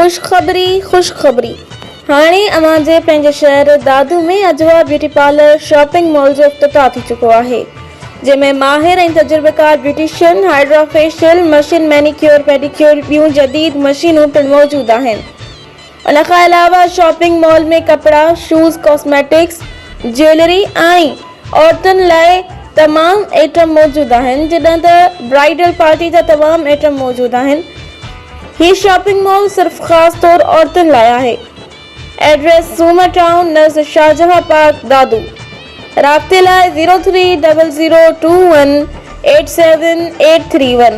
خوشخبري हाणे अव्हां जे पंहिंजे शहर दादू में अजवा ब्यूटी पार्लर शॉपिंग मॉल जो इफ्तिताह थी चुको आहे, जंहिंमें माहिर ऐं तजुर्बेकार beautician, hydra facial, machine manicure pedicure ॿियूं जदीद मशीनूं पिणु मौजूद आहिनि। उन खां अलावा शॉपिंग मॉल में कपड़ा, शूज़, कॉस्मेटिक्स, ज्वेलरी ऐं औरतुनि लाइ तमामु आइटम मौजूद आहिनि, जॾहिं त ब्राइडल पार्टी जा तमामु आइटम मौजूद आहिनि। ही शॉपिंग मॉल सिर्फ़ ख़ासि तौर औरतुनि लाइ आहे। एड्रेस सूमर टाउन नज़ शाहजहां पार्क दादू। राब्ते लाइ 03002187 831।